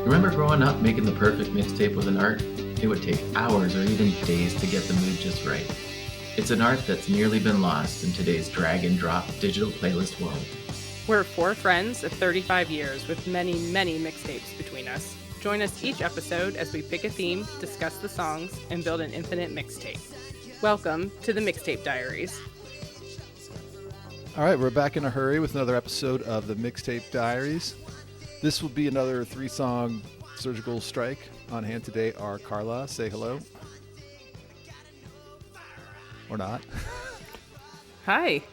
Remember growing up making the perfect mixtape with an art? It would take hours or even days to get the mood just right. It's an art that's nearly been lost in today's drag and drop digital playlist world. We're four friends of 35 years with many, many mixtapes between us. Join us each episode as we pick a theme, discuss the songs, and build an infinite mixtape. Welcome to the Mixtape Diaries. All right, we're back in a hurry with another episode of the Mixtape Diaries. This will be another 3-song surgical strike. On hand today are Carla. Say hello. Or not. Hi.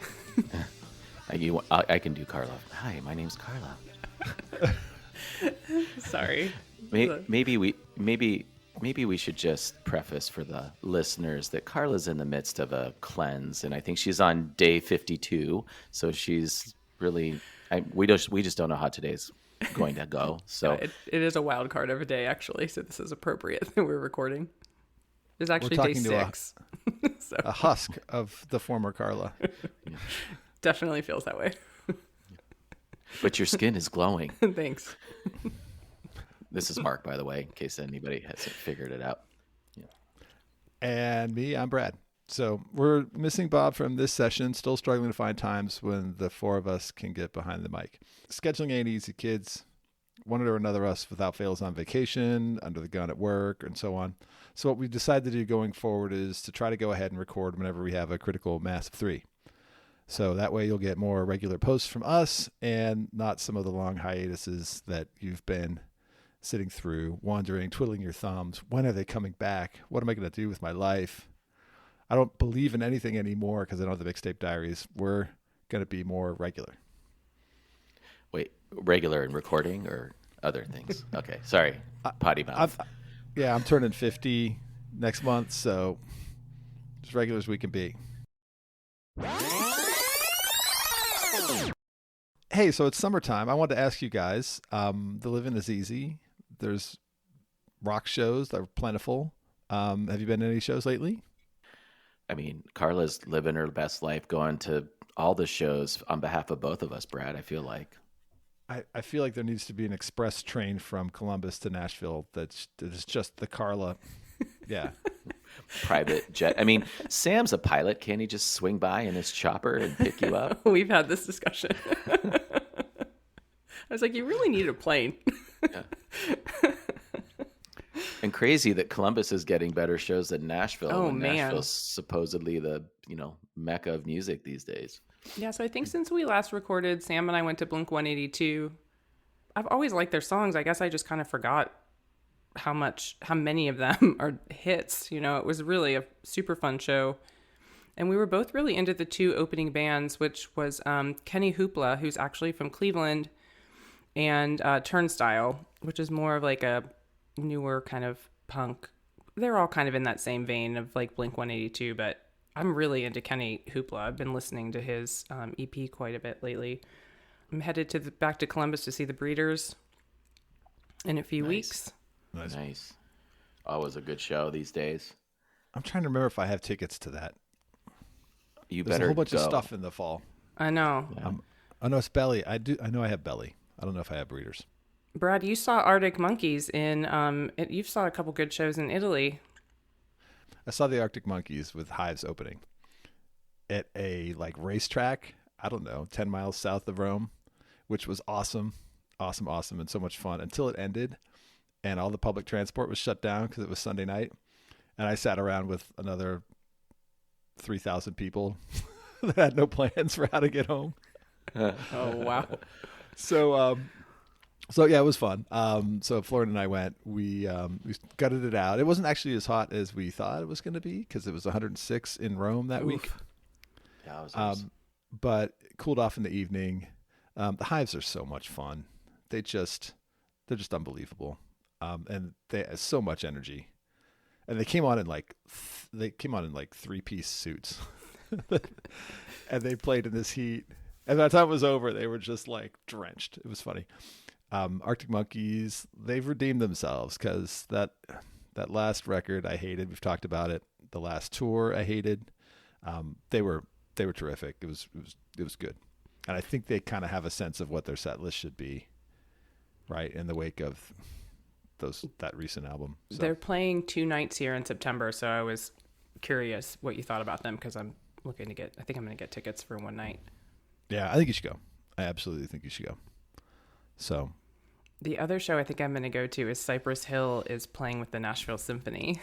I can do Carla. Hi, my name's Carla. Sorry. Maybe we should just preface for the listeners that Carla's in the midst of a cleanse, and I think she's on day 52. So she's really. We just don't know how today's going to go. So it is a wild card of a day, actually. So this is appropriate that we're recording. It's actually day 6. So. A husk of the former Carla. Yeah. Definitely feels that way. But your skin is glowing. Thanks. This is Mark, by the way, in case anybody hasn't figured it out. Yeah. And me, I'm Brad. So we're missing Bob from this session, still struggling to find times when the four of us can get behind the mic. Scheduling ain't easy, kids. One or another of us without fail is on vacation, under the gun at work, and so on. So what we've decided to do going forward is to try to go ahead and record whenever we have a critical mass of 3. So that way you'll get more regular posts from us and not some of the long hiatuses that you've been sitting through, wondering, twiddling your thumbs. When are they coming back? What am I going to do with my life? I don't believe in anything anymore because I know the Mixtape Diaries. We're going to be more regular. Wait, regular in recording or other things? Okay, sorry. Potty mouth. I'm turning 50 next month, so as regular as we can be. Hey, so it's summertime. I wanted to ask you guys, the living is easy. There's rock shows that are plentiful. Have you been to any shows lately? I mean, Carla's living her best life, going to all the shows on behalf of both of us, Brad, I feel like. I feel like there needs to be an express train from Columbus to Nashville that's just the Carla. Yeah. Private jet. I mean, Sam's a pilot. Can't he just swing by in his chopper and pick you up? We've had this discussion. I was like, you really need a plane. Yeah. And crazy that Columbus is getting better shows than Nashville. Oh, and man. Nashville's supposedly the, mecca of music these days. Yeah, so I think since we last recorded, Sam and I went to Blink 182. I've always liked their songs. I guess I just kind of forgot how many of them are hits. It was really a super fun show. And we were both really into the 2 opening bands, which was Kenny Hoopla, who's actually from Cleveland, and Turnstile, which is more of like a newer kind of punk. They're all kind of in that same vein of like Blink 182, but I'm really into Kenny Hoopla. I've been listening to his EP quite a bit lately. I'm headed back to Columbus to see the Breeders in a few weeks. Nice. Always a good show these days. I'm trying to remember if I have tickets to that. There's a whole bunch of stuff in the fall. I know. Yeah. Oh no, it's Belly. I know I have Belly. I don't know if I have Breeders. Brad, you saw Arctic Monkeys you saw a couple good shows in Italy. I saw the Arctic Monkeys with Hives opening at a racetrack, I don't know, 10 miles south of Rome, which was awesome, and so much fun until it ended and all the public transport was shut down because it was Sunday night. And I sat around with another 3,000 people that had no plans for how to get home. Oh, wow. So yeah, it was fun. So Florida and I went. We gutted it out. It wasn't actually as hot as we thought it was going to be because it was 106 in Rome that week. Yeah, it was nice. But it cooled off in the evening. The Hives are so much fun. They're just unbelievable. And they have so much energy. And they came on in 3-piece suits, and they played in this heat. And by the time it was over, they were just drenched. It was funny. Arctic Monkeys, they've redeemed themselves because that last record I hated. We've talked about it. The last tour I hated. They were terrific. It was good, and I think they kind of have a sense of what their set list should be, right? In the wake of that recent album. So. They're playing 2 nights here in September, so I was curious what you thought about them because I'm looking to I think I'm going to get tickets for one night. Yeah, I think you should go. I absolutely think you should go. So. The other show I think I'm going to go to is Cypress Hill is playing with the Nashville Symphony.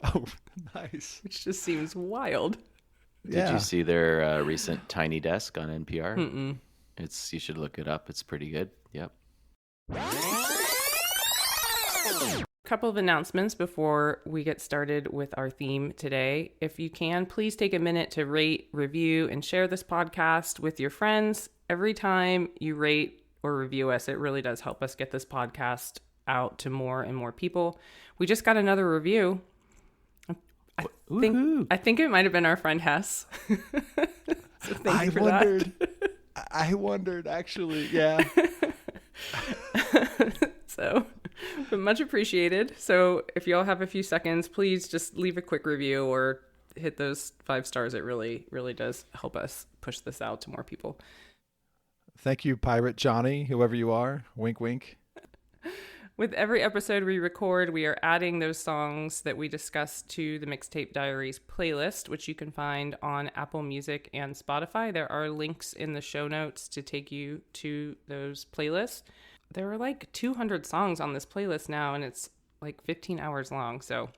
Oh, nice. Which just seems wild. Yeah. Did you see their recent Tiny Desk on NPR? Mm-mm. You should look it up. It's pretty good. Yep. A couple of announcements before we get started with our theme today. If you can, please take a minute to rate, review, and share this podcast with your friends. Every time you rate or review us, it really does help us get this podcast out to more and more people. We just got another review. I think it might have been our friend Hess. So thank you for that. I wondered, actually. Yeah. So, but much appreciated. So if y'all have a few seconds, please just leave a quick review or hit those 5 stars. It really, really does help us push this out to more people. Thank you, Pirate Johnny, whoever you are. Wink, wink. With every episode we record, we are adding those songs that we discussed to the Mixtape Diaries playlist, which you can find on Apple Music and Spotify. There are links in the show notes to take you to those playlists. There are like 200 songs on this playlist now, and it's like 15 hours long, so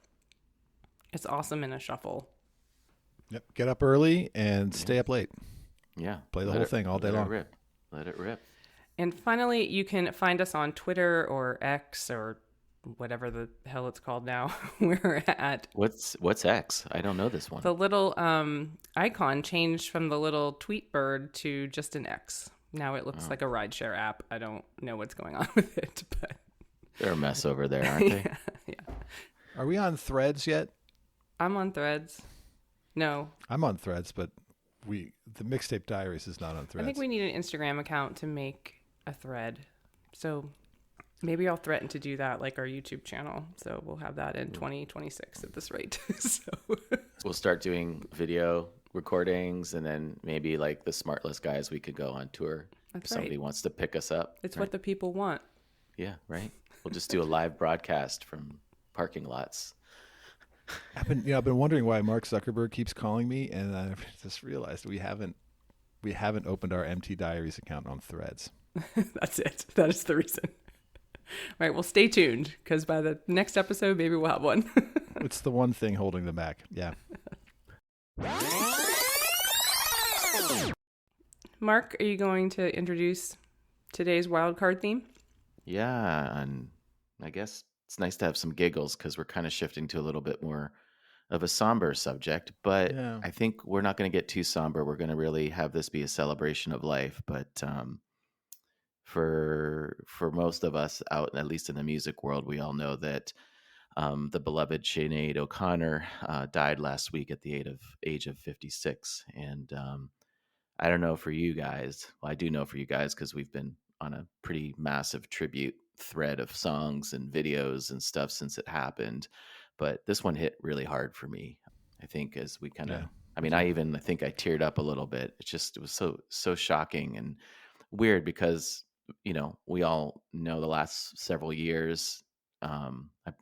it's awesome in a shuffle. Yep. Get up early and stay up late. Yeah. Play the whole thing all day long. Let it rip. And finally, you can find us on Twitter or X or whatever the hell it's called now. We're at... What's X? I don't know this one. The little icon changed from the little tweet bird to just an X. Now it looks like a rideshare app. I don't know what's going on with it, but... They're a mess over there, aren't they? Yeah. Are we on Threads yet? I'm on Threads. No. I'm on Threads, but the Mixtape Diaries is not on Threads. I think we need an Instagram account to make a thread. So maybe I'll threaten to do that like our YouTube channel. So we'll have that in 2026 at this rate. So we'll start doing video recordings, and then maybe like the Smartless guys, we could go on tour. That's if somebody wants to pick us up. It's right? What the people want. Yeah, right. We'll just do a live broadcast from parking lots. I've been wondering why Mark Zuckerberg keeps calling me, and I just realized we haven't opened our MT Diaries account on Threads. That's it. That is the reason. All right. Well, stay tuned because by the next episode, maybe we'll have one. It's the one thing holding them back. Yeah. Mark, are you going to introduce today's wildcard theme? Yeah. And I guess it's nice to have some giggles because we're kind of shifting to a little bit more of a somber subject. But yeah. I think we're not going to get too somber. We're going to really have this be a celebration of life. But for most of us out, at least in the music world, we all know that the beloved Sinéad O'Connor died last week at the age of 56. And I don't know for you guys. Well, I do know for you guys because we've been on a pretty massive tribute thread of songs and videos and stuff since it happened. But this one hit really hard for me. I think as we kind of, I think I teared up a little bit. It was so shocking and weird because, we all know the last several years, I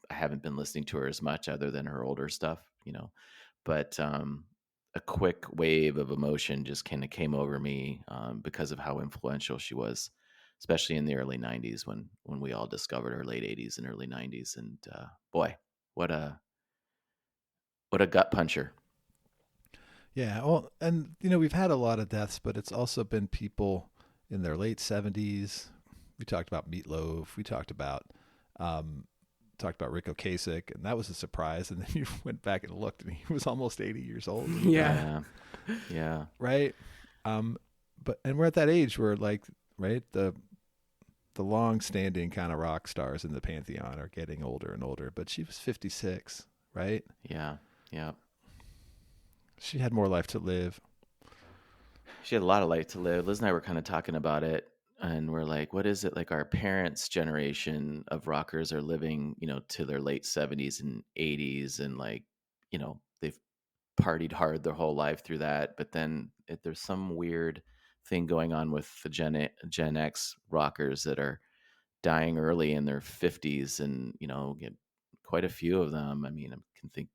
haven't been listening to her as much other than her older stuff, but a quick wave of emotion just kind of came over me because of how influential she was, especially in the early 90s when we all discovered her, late 80s and early 90s. And boy, what a gut puncher. Yeah. Well, and, we've had a lot of deaths, but it's also been people in their late 70s. We talked about Meatloaf. We talked about Rick Ocasek, and that was a surprise. And then you went back and looked, and he was almost 80 years old. Yeah. Right. And we're at that age where, like, right, the long-standing kind of rock stars in the pantheon are getting older and older. But she was 56, right? Yeah. She had more life to live. She had a lot of life to live. Liz and I were kind of talking about it, and we're like, what is it? Like our parents' generation of rockers are living, to their late 70s and 80s, and like, they've partied hard their whole life through that. But then there's some weird thing going on with the Gen X rockers that are dying early in their 50s, and quite a few of them. I mean, I can think,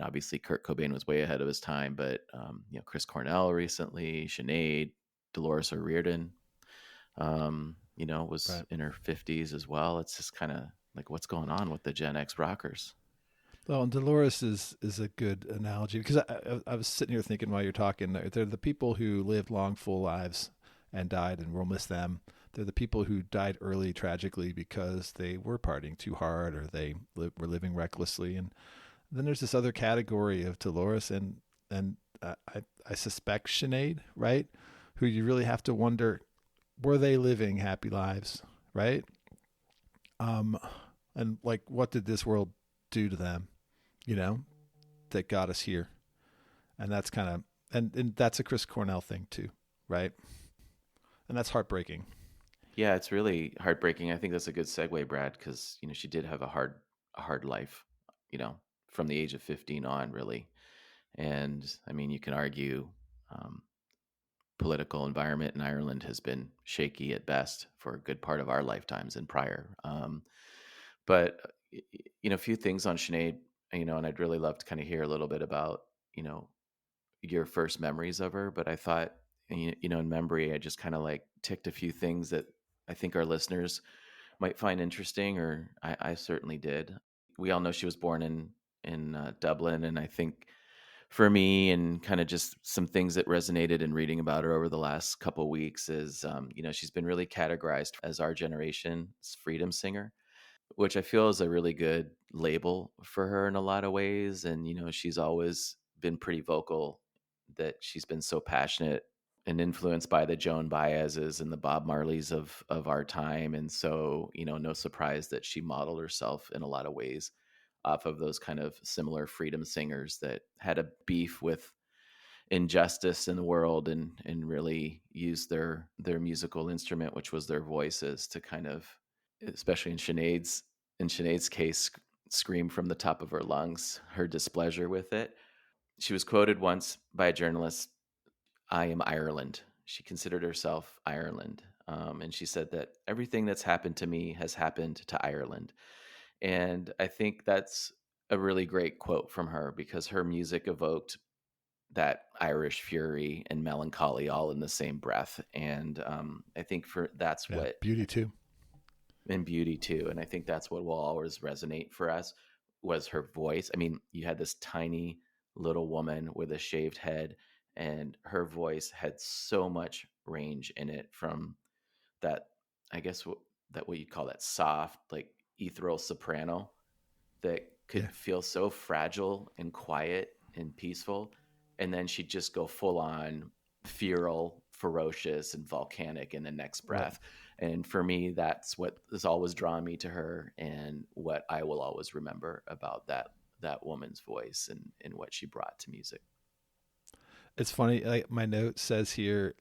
obviously Kurt Cobain was way ahead of his time, but Chris Cornell recently, Sinead, Dolores O'Riordan, was Right. in her 50s as well. It's just kind of like, what's going on with the Gen X rockers? Well, and Dolores is a good analogy, because I was sitting here thinking while you're talking, they're the people who lived long, full lives and died, and we'll miss them. They're the people who died early tragically because they were partying too hard, or they were living recklessly. And then there's this other category of Dolores and I suspect Sinead, right? Who you really have to wonder, were they living happy lives, right? And like, what did this world do to them, that got us here? And that's kind of, and that's a Chris Cornell thing too, right? And that's heartbreaking. Yeah, it's really heartbreaking. I think that's a good segue, Brad, because she did have a hard life, from the age of 15 on, really. And I mean, you can argue um, political environment in Ireland has been shaky at best for a good part of our lifetimes and prior. But a few things on Sinead, and I'd really love to kind of hear a little bit about your first memories of her. But I thought, in memory, I just kind of like ticked a few things that I think our listeners might find interesting, or I certainly did. We all know she was born in Dublin, and I think for me, and kind of just some things that resonated in reading about her over the last couple of weeks is, she's been really categorized as our generation's freedom singer, which I feel is a really good label for her in a lot of ways. And, she's always been pretty vocal that she's been so passionate and influenced by the Joan Baez's and the Bob Marleys of our time. And so, no surprise that she modeled herself in a lot of ways off of those kind of similar freedom singers that had a beef with injustice in the world, and really used their musical instrument, which was their voices, to kind of, especially in Sinead's case, scream from the top of her lungs her displeasure with it. She was quoted once by a journalist, "I am Ireland." She considered herself Ireland. And she said that everything that's happened to me has happened to Ireland. And I think that's a really great quote from her, because her music evoked that Irish fury and melancholy all in the same breath. And I think that's what, Beauty too. and beauty too. And I think that's what will always resonate for us, was her voice. I mean, you had this tiny little woman with a shaved head, and her voice had so much range in it, from that, I guess, what you call that soft, like ethereal soprano that could feel so fragile and quiet and peaceful. And then she'd just go full on feral, ferocious, and volcanic in the next breath. Right. And for me, that's what has always drawn me to her, and what I will always remember about that woman's voice and what she brought to music. It's funny, like my note says here,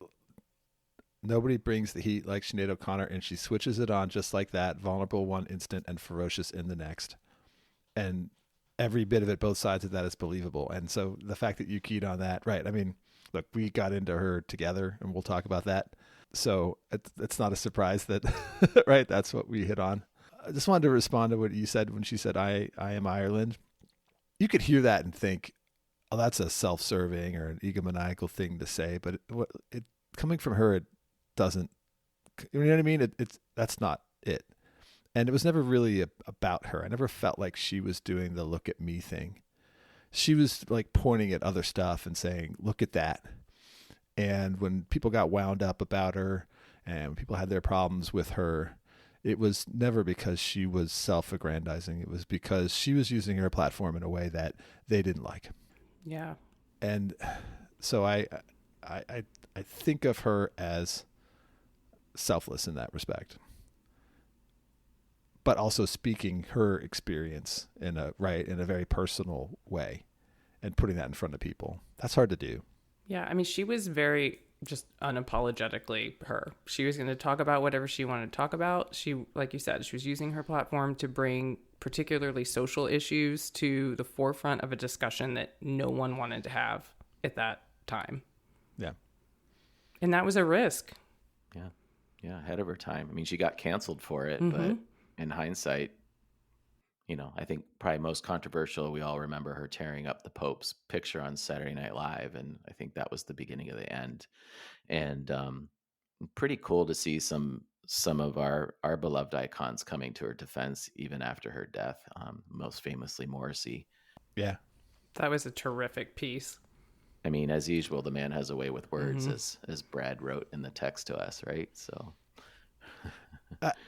nobody brings the heat like Sinead O'Connor, and she switches it on just like that, vulnerable one instant and ferocious in the next. And every bit of it, both sides of that, is believable. And so the fact that you keyed on that, right? I mean, look, we got into her together, and we'll talk about that. So it's not a surprise that, right, that's what we hit on. I just wanted to respond to what you said when she said, I am Ireland. You could hear that and think, oh, that's a self-serving or an egomaniacal thing to say. But it coming from her, it doesn't, you know what I mean? That's not it. And it was never really about her. I never felt like she was doing the look at me thing. She was like pointing at other stuff and saying, look at that. And when people got wound up about her, and when people had their problems with her, it was never because she was self-aggrandizing. It was because she was using her platform in a way that they didn't like. Yeah. And so I think of her as selfless in that respect, but also speaking her experience in a very personal way and putting that in front of people. That's hard to do. Yeah. I mean, she was very just unapologetically her. She was going to talk about whatever she wanted to talk about. She, like you said, she was using her platform to bring particularly social issues to the forefront of a discussion that no one wanted to have at that time. Yeah. And that was a risk. Yeah. Yeah, ahead of her time. I mean, she got canceled for it, Mm-hmm. but in hindsight, I think probably most controversial, we all remember her tearing up the Pope's picture on Saturday Night Live, and I think that was the beginning of the end. And pretty cool to see some of our beloved icons coming to her defense even after her death. Most famously, Morrissey. Yeah. That was a terrific piece. I mean, as usual, the man has a way with words, Mm-hmm. as Brad wrote in the text to us, right? So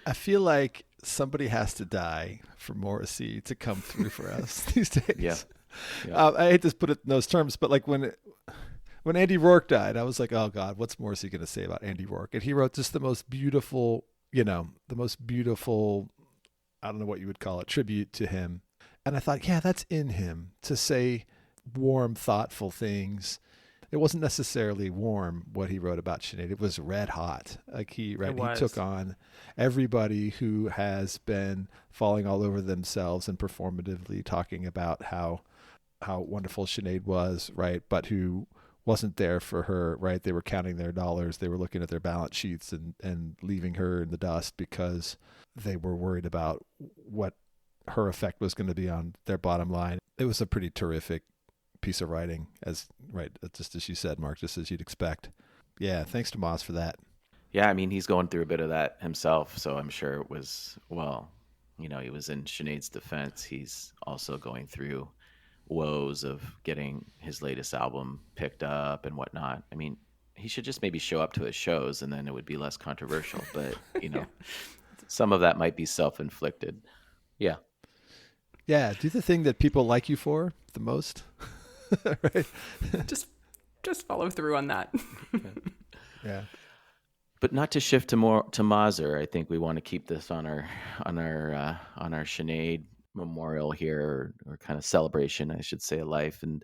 I feel like somebody has to die for Morrissey to come through for us these days. Yeah. Yeah. I hate to put it in those terms, but like when Andy Rourke died, I was like, oh God, what's Morrissey going to say about Andy Rourke? And he wrote just the most beautiful, I don't know what you would call it, tribute to him. And I thought, yeah, that's in him to say warm, thoughtful things. It wasn't necessarily warm what he wrote about Sinead. It was red hot. Like he took on everybody who has been falling all over themselves and performatively talking about how wonderful Sinead was, right? But who wasn't there for her, right? They were counting their dollars. They were looking at their balance sheets and leaving her in the dust because they were worried about what her effect was going to be on their bottom line. It was a pretty terrific piece of writing, just as you said, Mark, just as you'd expect. Yeah, thanks to Moz for that. Yeah, I mean, he's going through a bit of that himself, so I'm sure it was, he was in Sinead's defense. He's also going through woes of getting his latest album picked up and whatnot. I mean, he should just maybe show up to his shows and then it would be less controversial, but, some of that might be self-inflicted. Yeah. Yeah, do the thing that people like you for the most. Right? Just follow through on that. Yeah. But not to shift to Mazur. I think we want to keep this on our Sinead memorial here, or kind of celebration, I should say, of life. And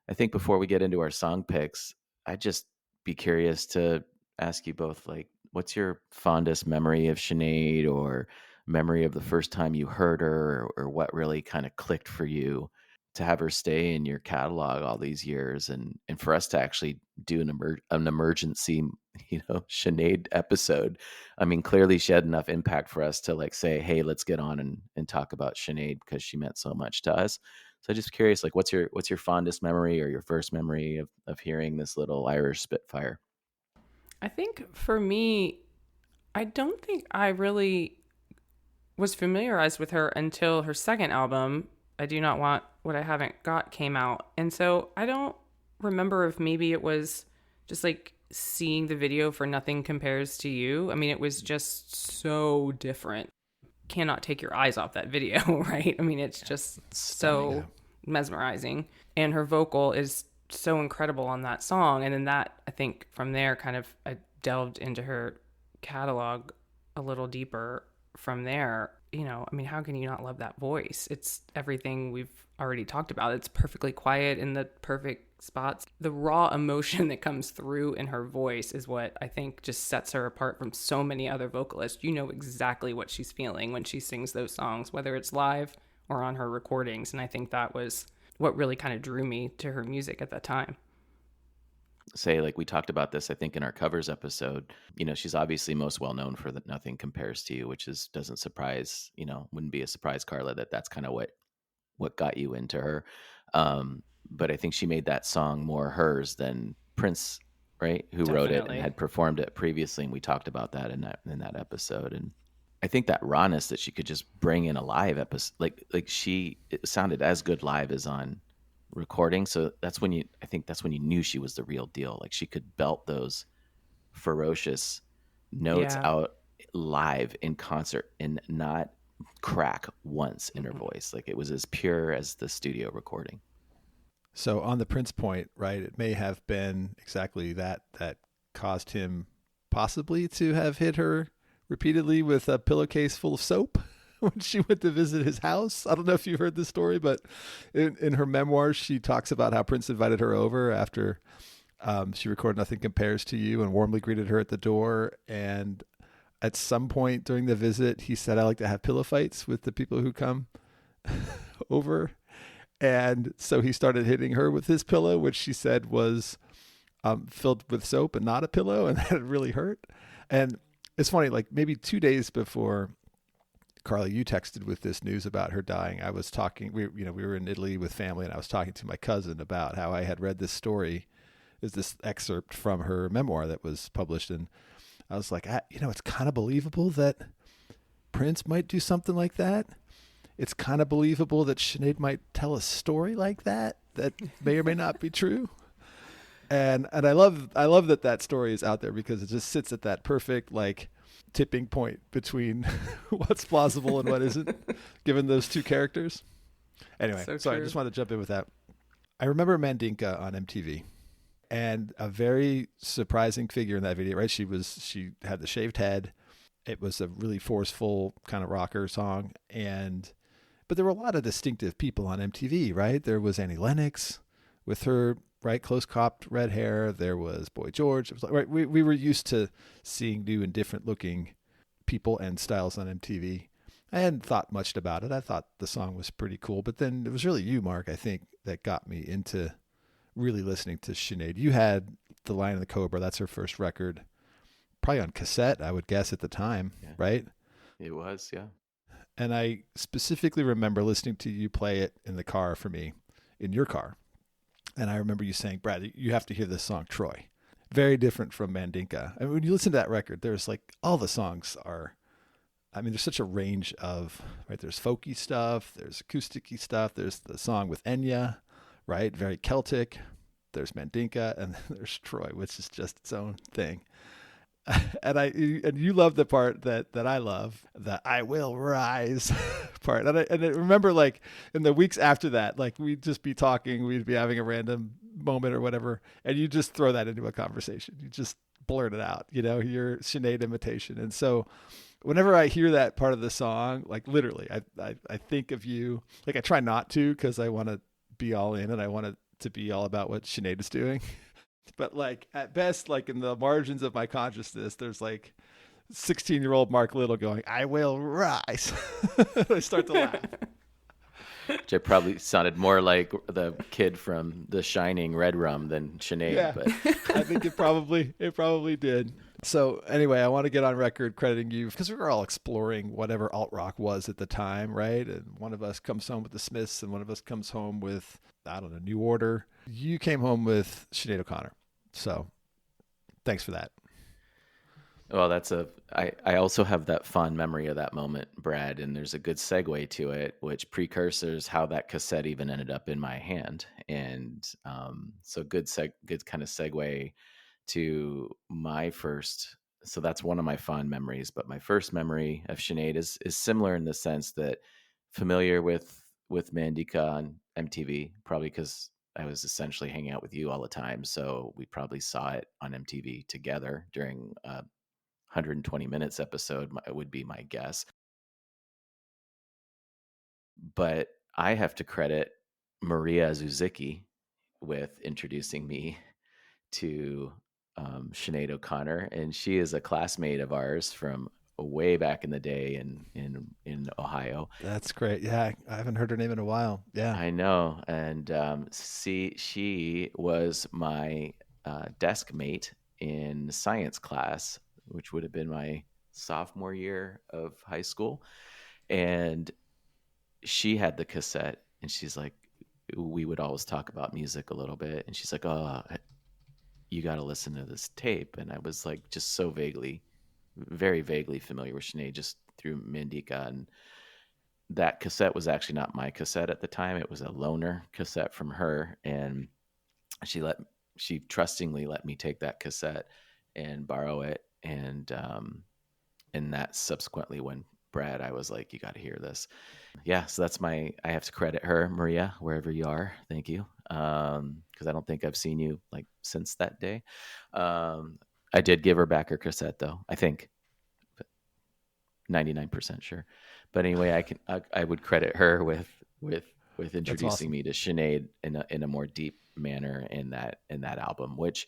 I think before we get into our song picks, I'd just be curious to ask you both, like, what's your fondest memory of Sinead, or memory of the first time you heard her, or what really kind of clicked for you to have her stay in your catalog all these years, and for us to actually do an emergency, Sinead episode. I mean, clearly she had enough impact for us to like say, hey, let's get on and talk about Sinead because she meant so much to us. So just curious, like, what's your fondest memory or your first memory of hearing this little Irish Spitfire? I think for me, I don't think I really was familiarized with her until her second album, I Do Not Want What I Haven't Got, came out. And so I don't remember if maybe it was just like seeing the video for Nothing Compares to You. I mean, it was just so different. Cannot take your eyes off that video, right? I mean, it's just so mesmerizing. And her vocal is so incredible on that song. And then that, I think from there, kind of I delved into her catalog a little deeper from there. I mean, how can you not love that voice? It's everything we've already talked about. It's perfectly quiet in the perfect spots. The raw emotion that comes through in her voice is what I think just sets her apart from so many other vocalists. You know exactly what she's feeling when she sings those songs, whether it's live or on her recordings. And I think that was what really kind of drew me to her music at that time. Say, like we talked about this, I think, in our covers episode, she's obviously most well known for the Nothing Compares to You, which doesn't surprise, wouldn't be a surprise, Carla, that's kind of what got you into her. But I think she made that song more hers than Prince, right? Who wrote it and had performed it previously. And we talked about that in that episode. And I think that rawness that she could just bring in a live episode, it sounded as good live as on recording. So that's when you knew she was the real deal. Like, she could belt those ferocious notes out live in concert and not crack once in her voice. Like, it was as pure as the studio recording. So on the Prince point, right, it may have been exactly that caused him possibly to have hit her repeatedly with a pillowcase full of soap when she went to visit his house. I don't know if you heard this story, but in her memoirs, she talks about how Prince invited her over after she recorded Nothing Compares to You and warmly greeted her at the door. And at some point during the visit, he said, I like to have pillow fights with the people who come over. And so he started hitting her with his pillow, which she said was filled with soap and not a pillow. And that really hurt. And It's funny, like maybe 2 days before Carly, you texted with this news about her dying. I was talking, we were in Italy with family, and I was talking to my cousin about how I had read this story, is this excerpt from her memoir that was published. And I was like, it's kind of believable that Prince might do something like that. It's kind of believable that Sinead might tell a story like that may or may not be true. And I love that story is out there, because it just sits at that perfect, like, tipping point between what's plausible and what isn't, given those two characters. Anyway, So sorry, I true. just wanted to jump in with that. I remember Mandinka on MTV, and a very surprising figure in that video, right? She had the shaved head. It was a really forceful kind of rocker song, but there were a lot of distinctive people on MTV, right? There was Annie Lennox with her, right, close cropped red hair. There was Boy George. It was like, right, we were used to seeing new and different looking people and styles on MTV. I hadn't thought much about it. I thought the song was pretty cool, but then it was really you, Mark, I think, that got me into really listening to Sinead. You had The Lion and the Cobra. That's her first record, probably on cassette, I would guess, at the time, Yeah. right? It was, yeah. And I specifically remember listening to you play it in the car for me, in your car. And I remember you saying, Brad, you have to hear this song, Troy. Very different from Mandinka. I mean, when you listen to that record, there's like, all the songs are, I mean, there's such a range of, right? There's folky stuff, there's acoustic-y stuff, there's the song with Enya, right? Very Celtic. There's Mandinka, and then there's Troy, which is just its own thing. And you love the part that I love, the "I will rise" part. And I remember, like, in the weeks after that, like, we'd just be talking, we'd be having a random moment or whatever, and you just throw that into a conversation. You just blurt it out, your Sinead imitation. And so whenever I hear that part of the song, like, literally, I think of you. Like, I try not to, because I want to be all in, and I want it to be all about what Sinead is doing. But, like, at best, like, in the margins of my consciousness, there's like 16-year-old Mark Little going, "I will rise." I start to laugh. Which probably sounded more like the kid from The Shining, Red Rum, than Sinead. Yeah, But I think it probably did. So anyway, I want to get on record crediting you, because we were all exploring whatever alt rock was at the time, right? And one of us comes home with the Smiths, and one of us comes home with, I don't know, New Order. You came home with Sinead O'Connor. So thanks for that. well, I also have that fond memory of that moment, Brad, and there's a good segue to it, which precursors how that cassette even ended up in my hand. And so good kind of segue to my first. So that's one of my fond memories. But my first memory of Sinead is similar in the sense that familiar with Mandika on MTV, probably because I was essentially hanging out with you all the time. So we probably saw it on MTV together during 120 minutes episode, would be my guess. But I have to credit Maria Zuzicki with introducing me to Sinead O'Connor, and she is a classmate of ours from way back in the day in Ohio. That's great. Yeah, I haven't heard her name in a while. Yeah. I know. And she was my desk mate in science class, which would have been my sophomore year of high school. And she had the cassette, and she's like, we would always talk about music a little bit. And she's like, "Oh, you got to listen to this tape." And I was like, just so very vaguely familiar with Sinead just through Mandika. And that cassette was actually not my cassette at the time. It was a loaner cassette from her. And she trustingly let me take that cassette and borrow it. And that subsequently, when Brad, I was like, "You got to hear this." Yeah. So I have to credit her, Maria, wherever you are. Thank you. Cause I don't think I've seen you like since that day. I did give her back her cassette though, I think, 99% sure. But anyway, I would credit her with introducing awesome. me to Sinead in a more deep manner in that album, which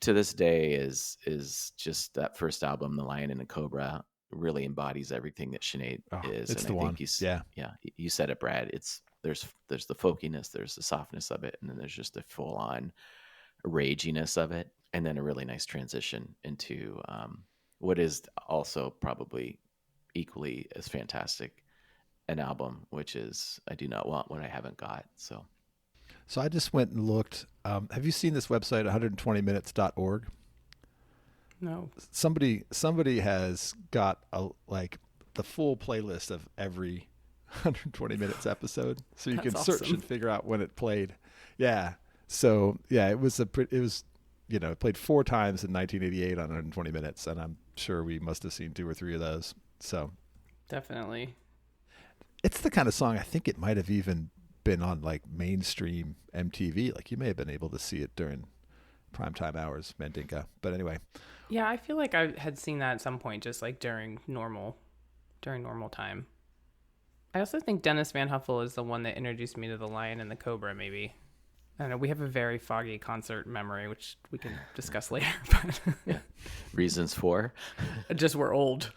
to this day is just that first album, The Lion and the Cobra, really embodies everything that Sinead is. It's and the I one. think Yeah. You said it, Brad. There's the folkiness, there's the softness of it, and then there's just the full on raginess of it, and then a really nice transition into what is also probably equally as fantastic an album, which is I Do Not Want What I Haven't Got. So I just went and looked. Have you seen this website, 120minutes.org? No. Somebody has got the full playlist of every 120 minutes episode, so you That's can search awesome. and figure out when it played. Yeah. So yeah, it was it played 4 times in 1988 on 120 minutes, and I'm sure we must have seen 2 or 3 of those. So Definitely. it's the kind of song I think it might have even been on like mainstream MTV. Like you may have been able to see it during primetime hours, Mandinka. But anyway, Yeah, I feel like I had seen that at some point, just like during normal time. I also think Dennis Van Huffel is the one that introduced me to the Lion and the Cobra, maybe. I don't know. We have a very foggy concert memory, which we can discuss later. But yeah, reasons for. just we're old.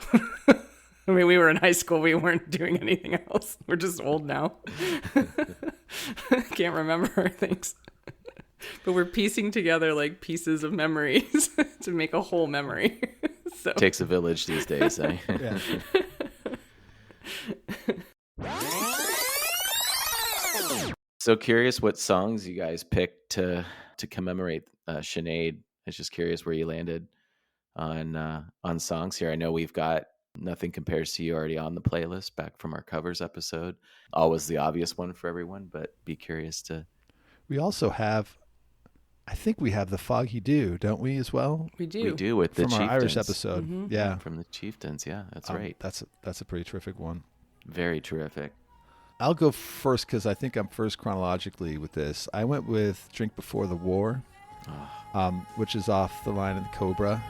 I mean, we were in high school. We weren't doing anything else. We're just old now. Can't remember things. But we're piecing together like pieces of memories to make a whole memory. So Takes a village these days. Eh? yeah. So curious what songs you guys picked to commemorate Sinead. I was just curious where you landed on songs here. I know we've got Nothing Compares to You already on the playlist back from our covers episode. Always the obvious one for everyone, but be curious to. We also have, I think we have the Foggy Dew, don't we, as well? we do. We do with the From our Chieftains. Irish episode. Mhm. Yeah. From the Chieftains, yeah, that's right. That's a pretty terrific one. Very terrific. I'll go first because I think I'm first chronologically with this. I went with Drink Before the War, which is off the Lion and the Cobra.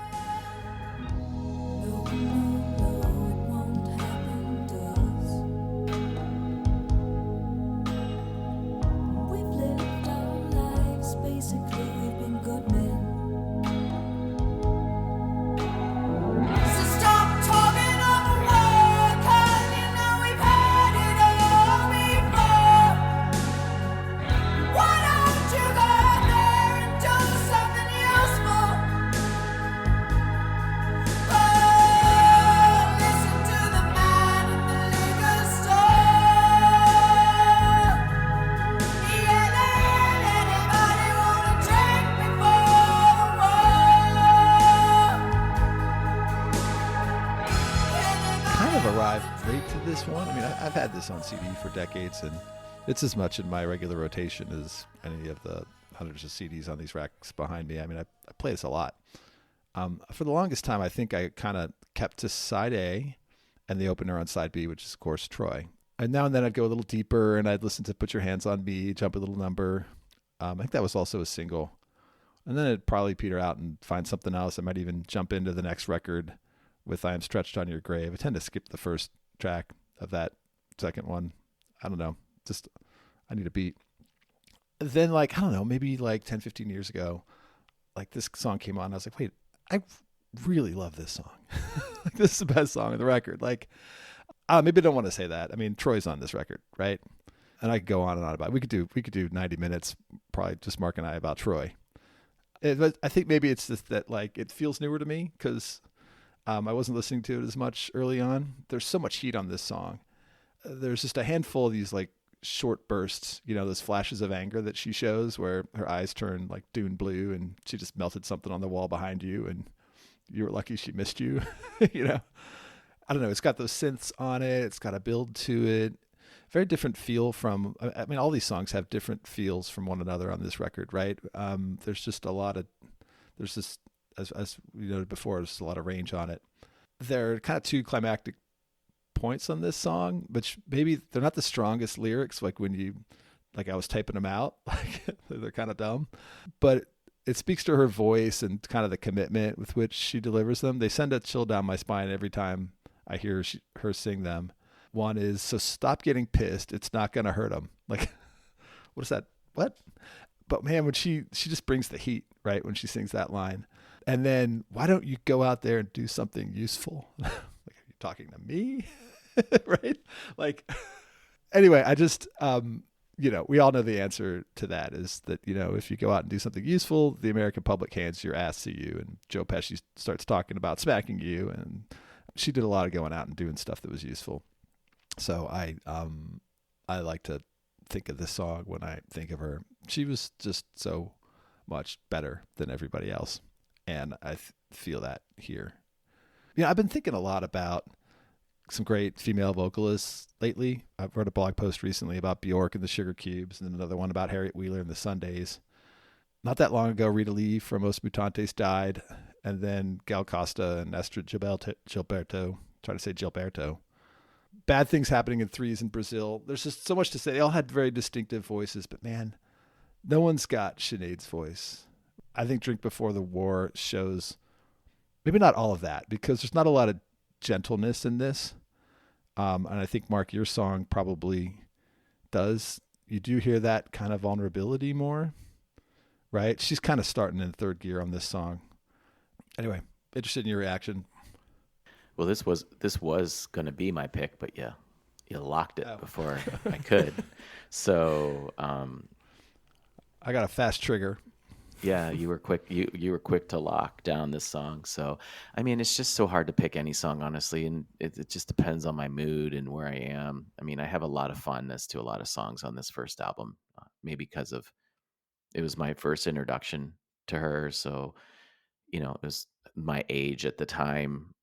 This one, I mean, I've had this on CD for decades, and it's as much in my regular rotation as any of the hundreds of CDs on these racks behind me. I mean, I play this a lot. For the longest time, I think I kind of kept to side A and the opener on side B, which is, of course, Troy. And now and then I'd go a little deeper, and I'd listen to Put Your Hands on Me, Jump a Little Number. I think that was also a single. And then it'd probably peter out and find something else. I might even jump into the next record with I Am Stretched on Your Grave. I tend to skip the first track of that second one. I don't know. Just, I need a beat. Then I don't know, maybe 10, 15 years ago, this song came on. I was like, wait, I really love this song. This is the best song on the record. Maybe I don't want to say that. I mean, Troy's on this record, right? And I could go on and on about it. We could do 90 minutes, probably just Mark and I, about Troy. But I think maybe it's just that it feels newer to me because I wasn't listening to it as much early on. There's so much heat on this song. There's just a handful of these short bursts, those flashes of anger that she shows where her eyes turn Dune blue and she just melted something on the wall behind you and you were lucky she missed you. I don't know. It's got those synths on it. It's got a build to it. Very different feel from, I mean, all these songs have different feels from one another on this record, right? There's just there's this, as we noted before, there's a lot of range on it. There are kind of 2 climactic points on this song, which maybe they're not the strongest lyrics. When I was typing them out, they're kind of dumb, but it speaks to her voice and kind of the commitment with which she delivers them. They send a chill down my spine every time I hear her sing them. One is, so stop getting pissed. It's not going to hurt them. What is that? What? But man, when she just brings the heat, right? When she sings that line. And then, why don't you go out there and do something useful? Are you talking to me? Right? Anyway, I just, we all know the answer to that is that, if you go out and do something useful, the American public hands your ass to you, and Joe Pesci starts talking about smacking you, and she did a lot of going out and doing stuff that was useful. So I like to think of this song when I think of her. She was just so much better than everybody else, and I feel that here. I've been thinking a lot about some great female vocalists lately. I've read a blog post recently about Bjork and the Sugar Cubes, and another one about Harriet Wheeler and the Sundays. Not that long ago, Rita Lee from Os Mutantes died, and then Gal Costa and Esther Gilberto. Try to say Gilberto. Bad things happening in threes in Brazil. There's just so much to say. They all had very distinctive voices, but man, no one's got Sinead's voice. I think Drink Before the War shows maybe not all of that, because there's not a lot of gentleness in this. And I think, Mark, your song probably does. You do hear that kind of vulnerability more, right? She's kind of starting in third gear on this song. Anyway, interested in your reaction. Well, this was going to be my pick, but yeah, you locked it before I could. So I got a fast trigger. Yeah, you were quick. You were quick to lock down this song. So, I mean, it's just so hard to pick any song, honestly, and it just depends on my mood and where I am. I mean, I have a lot of fondness to a lot of songs on this first album, maybe because it was my first introduction to her. So, it was my age at the time,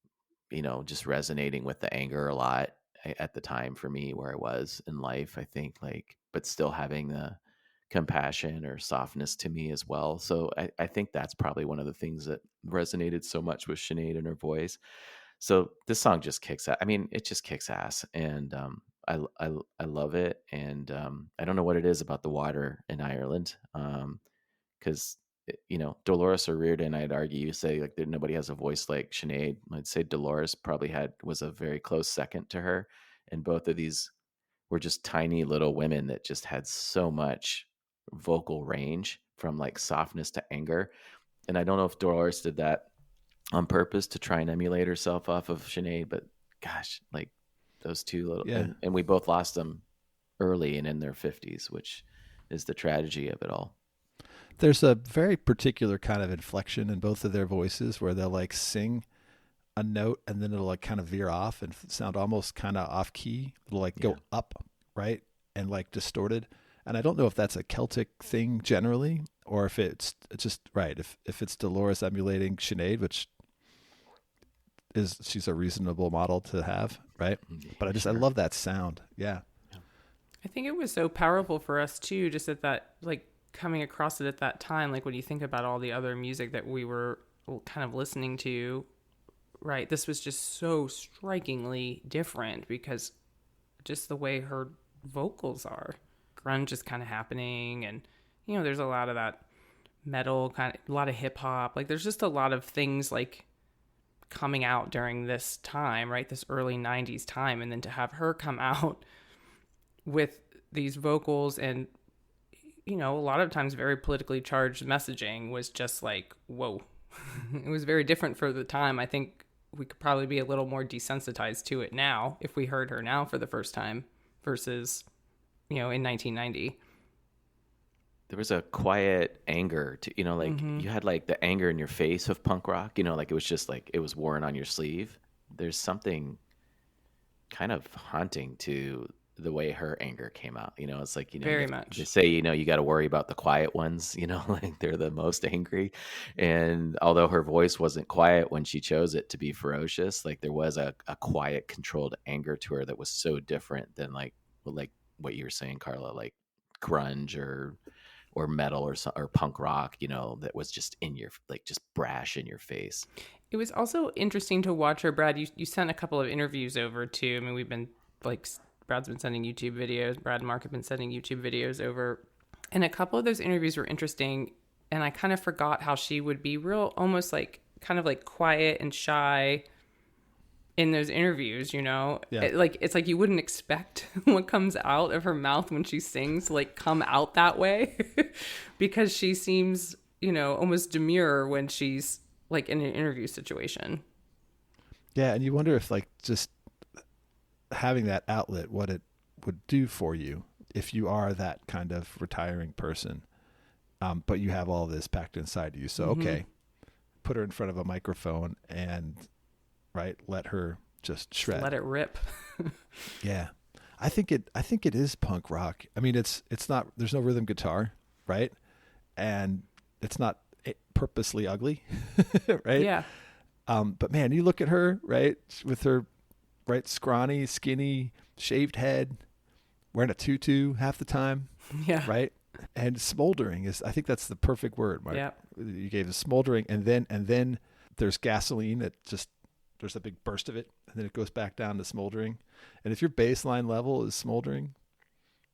just resonating with the anger a lot at the time for me where I was in life, I think, but still having the compassion or softness to me as well. So I think that's probably one of the things that resonated so much with Sinead and her voice. So this song just kicks ass. I mean, it just kicks ass, and I love it. And I don't know what it is about the water in Ireland, because Dolores O'Riordan, I'd argue, you say like nobody has a voice like Sinead. I'd say Dolores probably was a very close second to her, and both of these were just tiny little women that just had so much vocal range, from like softness to anger. And I don't know if Dolores did that on purpose to try and emulate herself off of Sinead, but gosh, like those two little, yeah. and we both lost them early and in their 50s, which is the tragedy of it all. There's a very particular kind of inflection in both of their voices where they'll like sing a note and then it'll like kind of veer off and sound almost kind of off key. It'll like go up, right? And like distorted. And I don't know if that's a Celtic thing generally, or if it's just right. If it's Dolores emulating Sinead, which she's a reasonable model to have, right? But I love that sound. Yeah. I think it was so powerful for us too, just at that, like coming across it at that time. Like when you think about all the other music that we were kind of listening to, right? This was just so strikingly different because just the way her vocals are. Grunge is kind of happening, and there's a lot of that metal kind of, a lot of hip hop. Like there's just a lot of things like coming out during this time, right? This early 90s time, and then to have her come out with these vocals and a lot of times very politically charged messaging was just like, whoa. It was very different for the time. I think we could probably be a little more desensitized to it now if we heard her now for the first time versus in 1990. There was a quiet anger to, you had like the anger in your face of punk rock, like it was just like it was worn on your sleeve. There's something kind of haunting to the way her anger came out. It's like, very much. They say, you got to worry about the quiet ones, like they're the most angry. And although her voice wasn't quiet when she chose it to be ferocious, like there was a quiet, controlled anger to her that was so different than like what you were saying, Carla, like grunge or metal or punk rock, that was just in your, like just brash in your face. It was also interesting to watch her, Brad. You sent a couple of interviews over too. I mean, we've been like, Brad's been sending YouTube videos. Brad and Mark have been sending YouTube videos over. And a couple of those interviews were interesting. And I kind of forgot how she would be real, almost like kind of like quiet and shy in those interviews, Yeah. It's like you wouldn't expect what comes out of her mouth when she sings, like come out that way because she seems, almost demure when she's like in an interview situation. Yeah. And you wonder if like just having that outlet, what it would do for you, if you are that kind of retiring person, but you have all this packed inside you. So, okay, put her in front of a microphone and let her just shred. Let it rip. Yeah. I think it is punk rock. I mean, it's not, there's no rhythm guitar, right? And it's not purposely ugly, right? Yeah. But man, you look at her, right, with her scrawny, skinny, shaved head, wearing a tutu half the time. Yeah. Right. And smoldering is, I think that's the perfect word, Mark. Yeah. You gave us smoldering, and then there's gasoline that just, there's a big burst of it, and then it goes back down to smoldering. And if your baseline level is smoldering,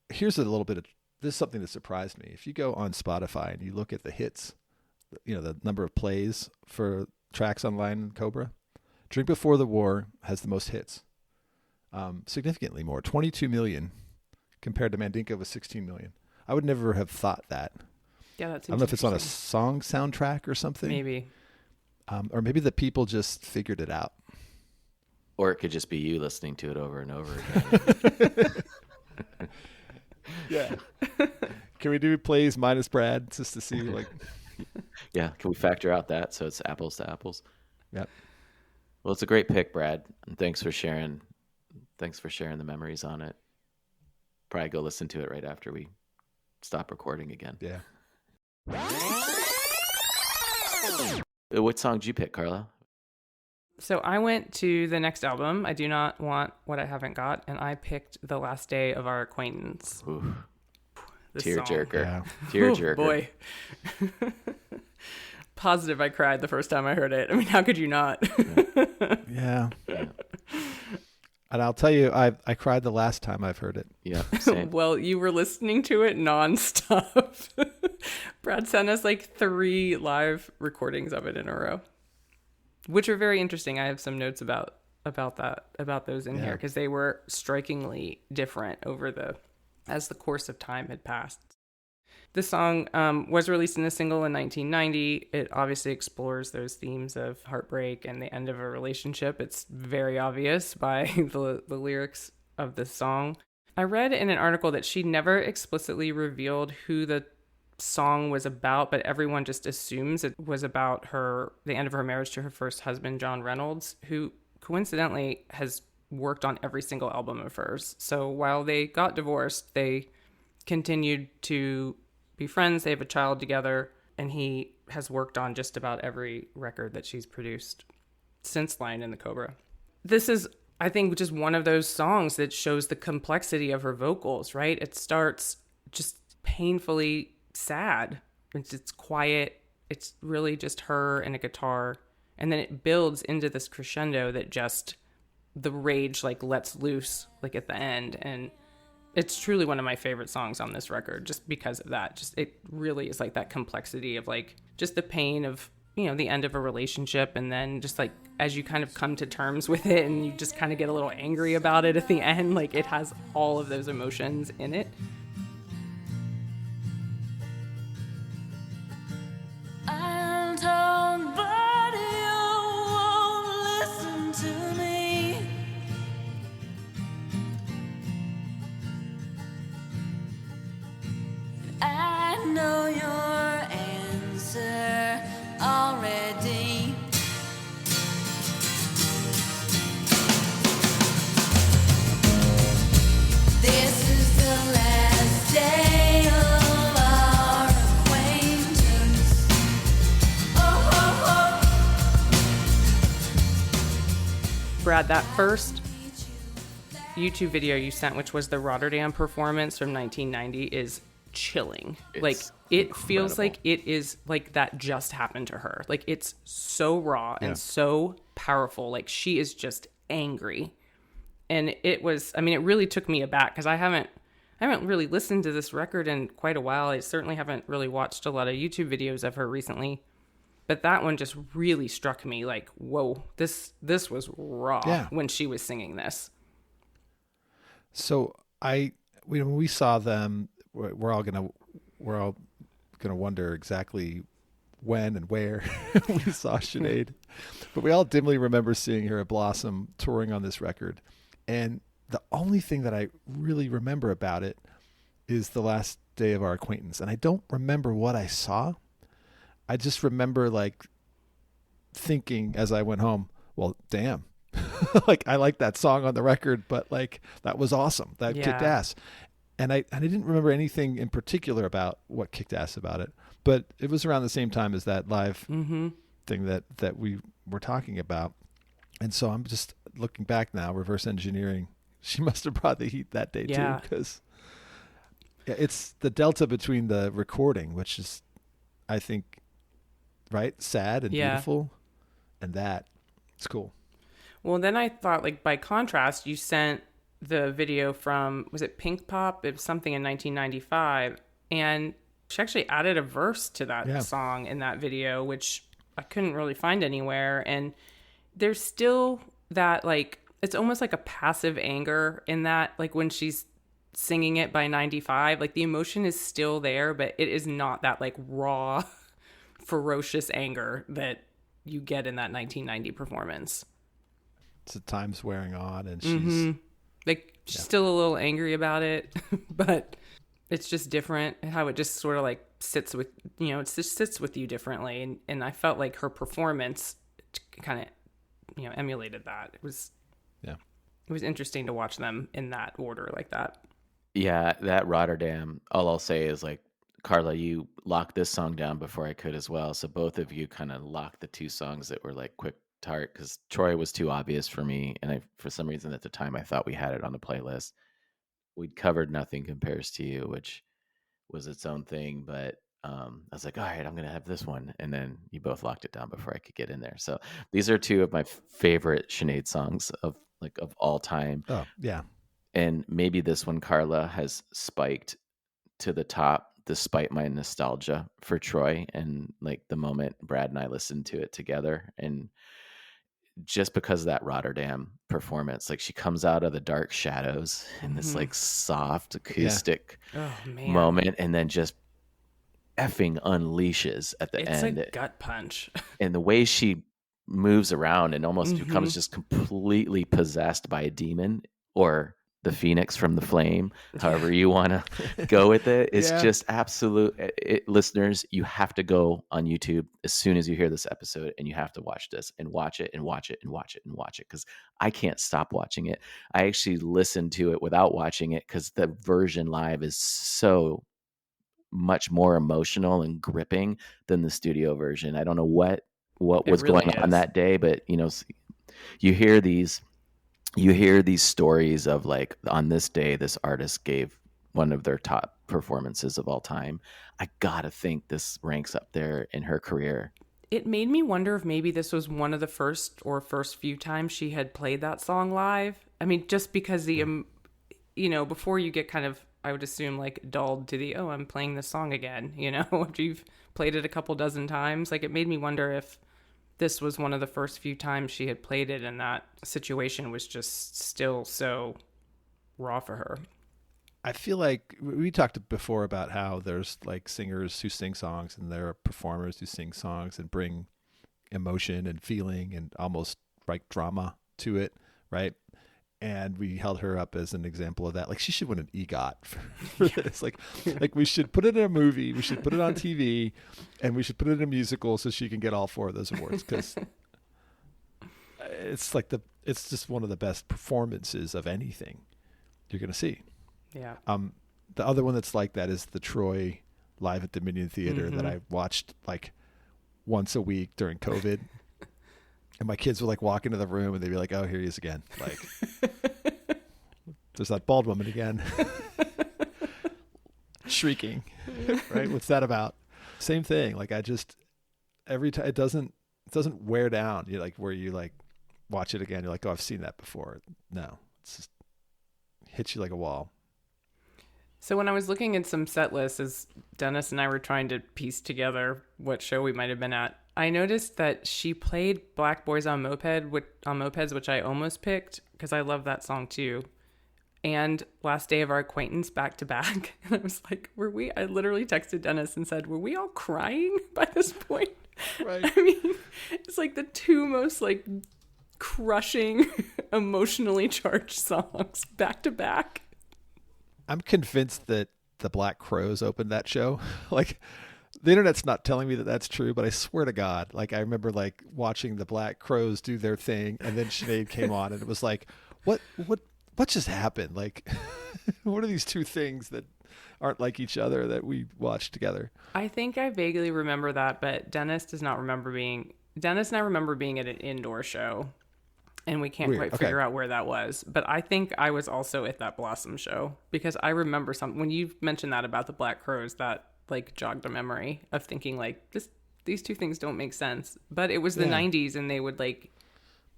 here's a little bit of, this is something that surprised me. If you go on Spotify and you look at the hits, the number of plays for tracks online in Cobra, Drink Before the War has the most hits, significantly more, 22 million compared to Mandinka with 16 million. I would never have thought that. Yeah, that seems I don't know if it's on a song soundtrack or something. Maybe. Or maybe the people just figured it out. Or it could just be you listening to it over and over again. Yeah. Can we do plays minus Brad just to see Yeah, can we factor out that so it's apples to apples? Yep. Well, it's a great pick, Brad. And thanks for sharing the memories on it. Probably go listen to it right after we stop recording again. Yeah. What song did you pick, Carla? So I went to the next album, I Do Not Want What I Haven't Got, and I picked The Last Day of Our Acquaintance. Ooh. This Tearjerker. Yeah. Tearjerker. Boy. Positive I cried the first time I heard it. I mean, how could you not? Yeah. And I'll tell you, I cried the last time I've heard it. Yeah, same. Well, you were listening to it nonstop. Brad sent us 3 live recordings of it in a row, which are very interesting. I have some notes about those in here because they were strikingly different as the course of time had passed. This song was released in a single in 1990. It obviously explores those themes of heartbreak and the end of a relationship. It's very obvious by the lyrics of the song. I read in an article that she never explicitly revealed who the song was about, but everyone just assumes it was about the end of her marriage to her first husband, John Reynolds, who coincidentally has worked on every single album of hers. So while they got divorced, they continued to be friends. They have a child together, and he has worked on just about every record that she's produced since Lion in the Cobra. This is, I think, just one of those songs that shows the complexity of her vocals, right? It starts just painfully sad. It's quiet. It's really just her and a guitar. And then it builds into this crescendo that just the rage lets loose at the end. And it's truly one of my favorite songs on this record just because of that. Just it really is that complexity of just the pain of, the end of a relationship, and then just as you kind of come to terms with it and you just kind of get a little angry about it at the end, it has all of those emotions in it. I'm torn, but you won't listen to me. I know your answer already. This is the last day of our acquaintance. Oh, oh, oh. Brad, that first YouTube video you sent, which was the Rotterdam performance from 1990, is chilling. It's it feels incredible. like it is that just happened to her. It's so raw and so powerful. She is just angry. And it was, it really took me aback because I haven't really listened to this record in quite a while. I certainly haven't really watched a lot of YouTube videos of her recently. But that one just really struck me whoa, this was raw when she was singing this. So when we saw them, we're all gonna wonder exactly when and where we saw Sinead, but we all dimly remember seeing her at Blossom touring on this record. And the only thing that I really remember about it is The Last Day of Our Acquaintance. And I don't remember what I saw. I just remember like thinking as I went home, well, damn, like I like that song on the record, but like that was awesome. That kicked ass. And I didn't remember anything in particular about what kicked ass about it, but it was around the same time as that live thing that we were talking about. And so I'm just looking back now, reverse engineering. She must have brought the heat that day too, because it's the delta between the recording, which is, I think, right, sad and beautiful, and that it's cool. Well, then I thought, like, by contrast, you sent the video from, was it Pink Pop? It was something in 1995, and she actually added a verse to that song in that video, which I couldn't really find anywhere. And there's still that, like, it's almost like a passive anger in that, like, when she's singing it by 95, like, the emotion is still there, but it is not that, like, raw, ferocious anger that you get in that 1990 performance. It's the time's wearing on, and she's like, she's still a little angry about it, but it's just different how it just sort of like sits with, you know, it just sits with you differently. And I felt like her performance kind of, you know, emulated that. It was interesting to watch them in that order like that. Yeah, that Rotterdam, all I'll say is, like, Carla, you locked this song down before I could as well. So both of you kind of locked the two songs that were like quick tart, because Troy was too obvious for me. And for some reason at the time, I thought we had it on the playlist. We'd covered Nothing Compares to You, which was its own thing. But I was like, all right, I'm going to have this one. And then you both locked it down before I could get in there. So these are two of my favorite Sinead songs of all time. Oh, yeah. And maybe this one, Carla, has spiked to the top despite my nostalgia for Troy and like the moment Brad and I listened to it together. And just because of that Rotterdam performance, like she comes out of the dark shadows in this like soft acoustic moment, and then just effing unleashes at the end. It's a gut punch. And the way she moves around and almost becomes just completely possessed by a demon, or the phoenix from the flame, however you want to go with it. It's just absolute. Listeners, you have to go on YouTube as soon as you hear this episode, and you have to watch this and watch it and watch it and watch it and watch it, because I can't stop watching it. I actually listened to it without watching it because the version live is so much more emotional and gripping than the studio version. I don't know what was really going on that day, but you know, you hear these stories of like, on this day, this artist gave one of their top performances of all time. I gotta think this ranks up there in her career. It made me wonder if maybe this was one of the first few times she had played that song live. I mean, just because you know, before you get kind of, I would assume, like dulled to the, oh, I'm playing this song again, you know, after you've played it a couple dozen times. Like, it made me wonder if this was one of the first few times she had played it, and that situation was just still so raw for her. I feel like we talked before about how there's like singers who sing songs, and there are performers who sing songs and bring emotion and feeling and almost like drama to it, right? And we held her up as an example of that. Like, she should win an EGOT for this. Like we should put it in a movie, we should put it on TV, and we should put it in a musical so she can get all 4 of those awards, because it's like it's just one of the best performances of anything you're going to see. Yeah. The other one that's like that is the Troy live at Dominion Theater that I watched like once a week during COVID. And my kids would like walk into the room and they'd be like, oh, here he is again. Like, there's that bald woman again. Shrieking. Right? What's that about? Same thing. Like, I just, every time, it doesn't wear down. You like, where you like watch it again, you're like, oh, I've seen that before. No, it's just hits you like a wall. So when I was looking at some set lists, as Dennis and I were trying to piece together what show we might have been at, I noticed that she played Black Boys on Mopeds, which I almost picked because I love that song too, and Last Day of Our Acquaintance back to back. And I was like, I literally texted Dennis and said, were we all crying by this point? Right. I mean, it's like the two most like crushing, emotionally charged songs back to back. I'm convinced that the Black Crowes opened that show. Like, the internet's not telling me that that's true, but I swear to God, like, I remember like watching the Black Crowes do their thing, and then Sinead came on, and it was like, what just happened? Like, what are these two things that aren't like each other that we watched together? I think I vaguely remember that, but Dennis and I remember being at an indoor show, and we can't Weird. quite Okay. figure out where that was. But I think I was also at that Blossom show, because I remember something when you mentioned that about the Black Crowes, that like jogged a memory of thinking like these two things don't make sense. But it was the 90s, and they would like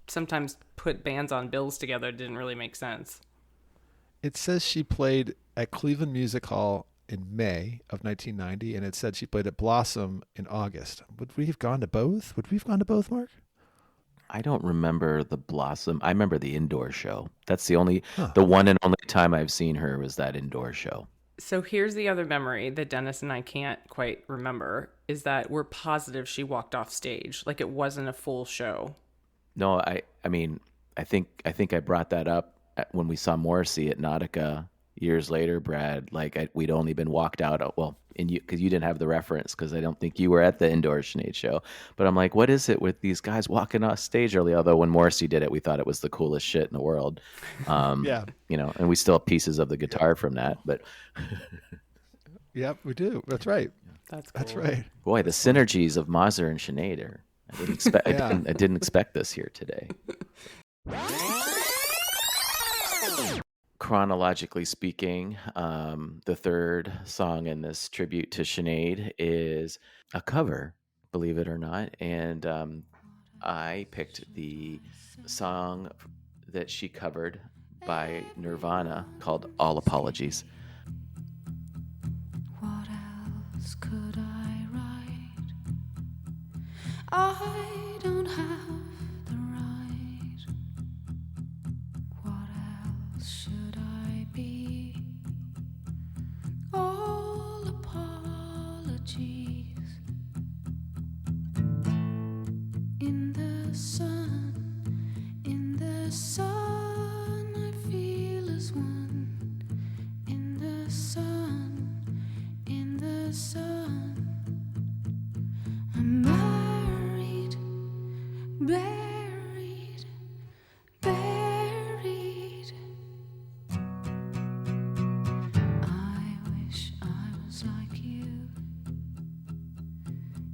sometimes put bands on bills together. It didn't really make sense. It says she played at Cleveland Music Hall in May of 1990, and it said she played at Blossom in August. Would we have gone to both? Mark? I don't remember the Blossom. I remember the indoor show. That's the one and only time I've seen her was that indoor show. So here's the other memory that Dennis and I can't quite remember, is that we're positive she walked off stage. Like, it wasn't a full show. No, I mean, I think I brought that up when we saw Morrissey at Nautica years later, Brad. Like, we'd only been walked out. Well, because you didn't have the reference, because I don't think you were at the indoor Sinead show. But I'm like, what is it with these guys walking off stage early? Although when Morrissey did it, we thought it was the coolest shit in the world. Yeah. You know, and we still have pieces of the guitar from that. But Yep, we do. That's right. That's cool. That's right. boy, the synergies of Mazur and Sinead are. I didn't expect. Yeah. I didn't expect this here today. Chronologically speaking, the third song in this tribute to Sinead is a cover, believe it or not. And I picked the song that she covered by Nirvana called All Apologies. What else could I write? I don't have the right. What else should I be? All apologies. In the sun, I feel as one. In the sun, I'm married, buried. I wish I was like you,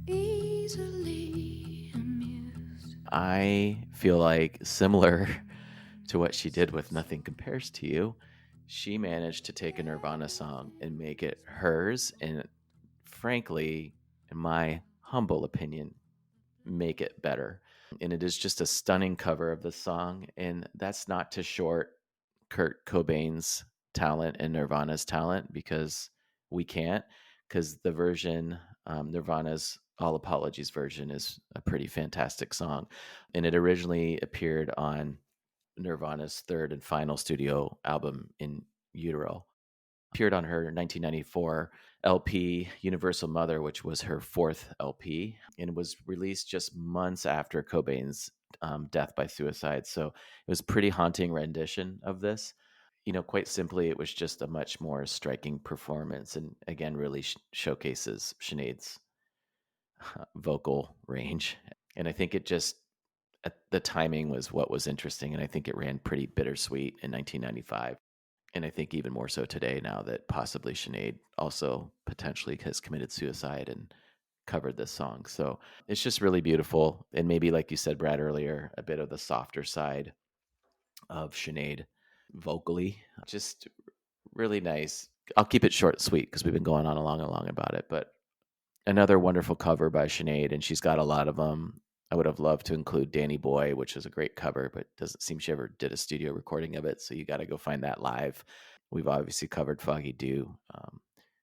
easily amused. I feel like, similar to what she did with Nothing Compares to You, she managed to take a Nirvana song and make it hers, and frankly, in my humble opinion, make it better. And it is just a stunning cover of the song, and that's not to short Kurt Cobain's talent and Nirvana's talent, because we can't, because the version, Nirvana's All Apologies version, is a pretty fantastic song. And it originally appeared on Nirvana's third and final studio album, In Utero. Appeared on her 1994 LP, Universal Mother, which was her fourth LP, and was released just months after Cobain's death by suicide. So it was a pretty haunting rendition of this. You know, quite simply, it was just a much more striking performance, and again, really showcases Sinead's vocal range. And I think it just, the timing was what was interesting, and I think it ran pretty bittersweet in 1995. And I think even more so today, now that possibly Sinead also potentially has committed suicide and covered this song. So it's just really beautiful. And maybe, like you said, Brad, earlier, a bit of the softer side of Sinead vocally. Just really nice. I'll keep it short and sweet because we've been going on along and along about it. But another wonderful cover by Sinead, and she's got a lot of them. I would have loved to include Danny Boy, which is a great cover, but doesn't seem she ever did a studio recording of it. So you got to go find that live. We've obviously covered Foggy Dew.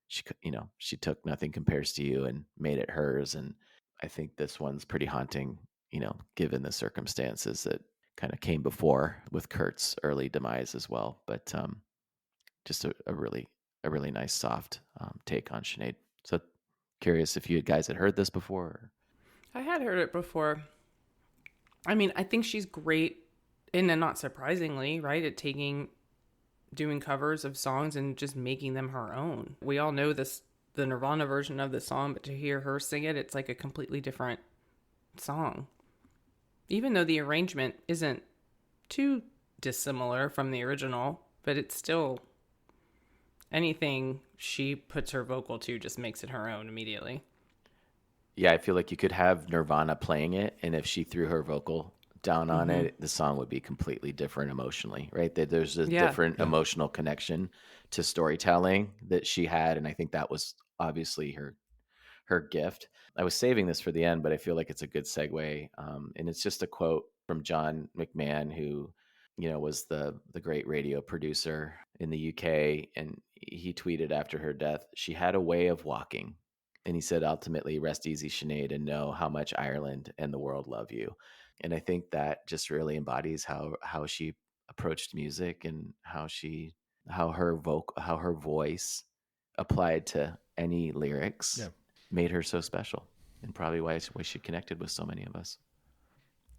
She took Nothing Compares to You and made it hers. And I think this one's pretty haunting, given the circumstances that kind of came before with Kurt's early demise as well. But just a really nice, soft take on Sinead. So curious if you guys had heard this before. Or... I had heard it before. I mean, I think she's great, and not surprisingly, right, at taking doing covers of songs and just making them her own. We all know the Nirvana version of the song, but to hear her sing it, it's like a completely different song. Even though the arrangement isn't too dissimilar from the original, but it's still, anything she puts her vocal to just makes it her own immediately. Yeah, I feel like you could have Nirvana playing it, and if she threw her vocal down on it, the song would be completely different emotionally, right? There's a different emotional connection to storytelling that she had, and I think that was obviously her gift. I was saving this for the end, but I feel like it's a good segue, and it's just a quote from John McMahon, who was the great radio producer in the UK, and he tweeted after her death, "She had a way of walking." And he said, ultimately, rest easy, Sinead, and know how much Ireland and the world love you. And I think that just really embodies how she approached music and how her voice applied to any lyrics made her so special, and probably why she connected with so many of us.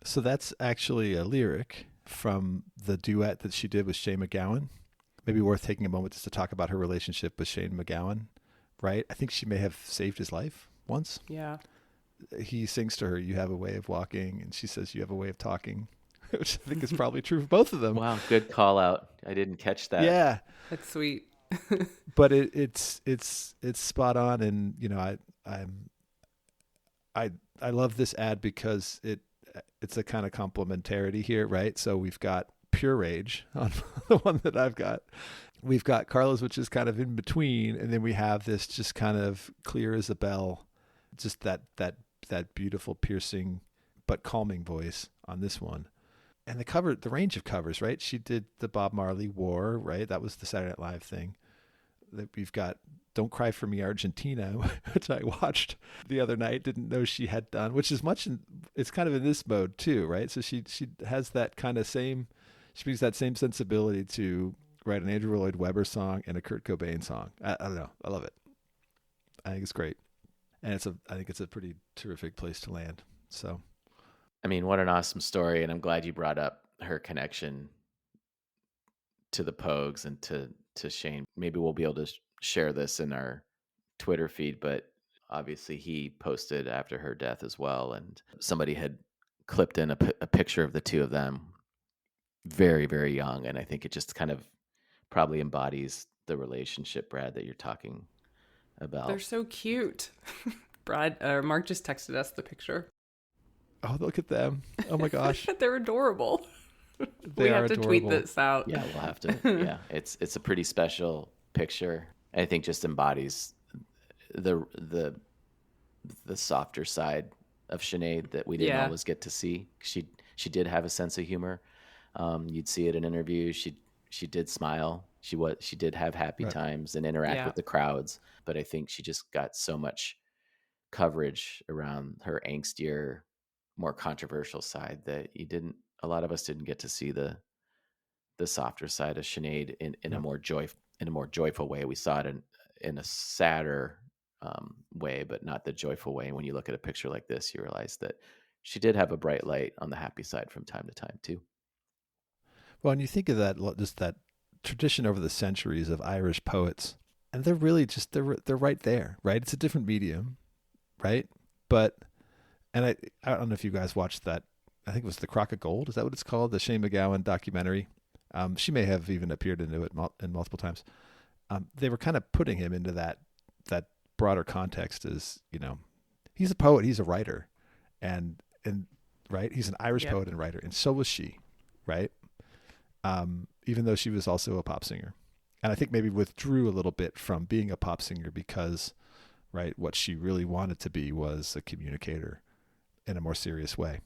So that's actually a lyric from the duet that she did with Shane MacGowan. Maybe worth taking a moment just to talk about her relationship with Shane MacGowan. Right? I think she may have saved his life once. Yeah. He sings to her, "You have a way of walking," and she says, "You have a way of talking," which I think is probably true for both of them. Wow, good call out. I didn't catch that. Yeah. That's sweet. But it's spot on, and I love this ad because it's a kind of complementarity here, right? So we've got Pure Rage on the one that I've got. We've got Carla's, which is kind of in between, and then we have this just kind of clear as a bell, just that beautiful, piercing, but calming voice on this one. And the range of covers, right? She did the Bob Marley War, right? That was the Saturday Night Live thing. That we've got Don't Cry for Me Argentina, which I watched the other night, didn't know she had done, which is it's kind of in this mode too, right? So she has that kind of she brings that same sensibility to write an Andrew Lloyd Webber song and a Kurt Cobain song. I don't know. I love it. I think it's great. And I think it's a pretty terrific place to land. So, I mean, what an awesome story. And I'm glad you brought up her connection to the Pogues and to Shane. Maybe we'll be able to share this in our Twitter feed, but obviously he posted after her death as well. And somebody had clipped in a picture of the two of them very, very young. And I think it just kind of probably embodies the relationship, Brad, that you're talking about. They're so cute. Mark just texted us the picture. Oh, look at them. Oh my gosh. They're adorable. We have to tweet this out. Yeah, we'll have to. Yeah, it's a pretty special picture. I think just embodies the softer side of Sinead that we didn't always get to see. She did have a sense of humor. You'd see it in interviews. She did smile. She did have happy times and interact with the crowds. But I think she just got so much coverage around her angstier, more controversial side that a lot of us didn't get to see the softer side of Sinead in a more joyful way. We saw it in a sadder way, but not the joyful way. And when you look at a picture like this, you realize that she did have a bright light on the happy side from time to time too. Well, and you think of that, just that tradition over the centuries of Irish poets, and they're really just they're right there, right? It's a different medium, right? But I don't know if you guys watched that. I think it was The Crock of Gold. Is that what it's called? The Shane MacGowan documentary. She may have even appeared into it in multiple times. They were kind of putting him into that broader context as, he's a poet, he's a writer, and right, he's an Irish poet and writer, and so was she, right? Even though she was also a pop singer, and I think maybe withdrew a little bit from being a pop singer because, right, what she really wanted to be was a communicator in a more serious way.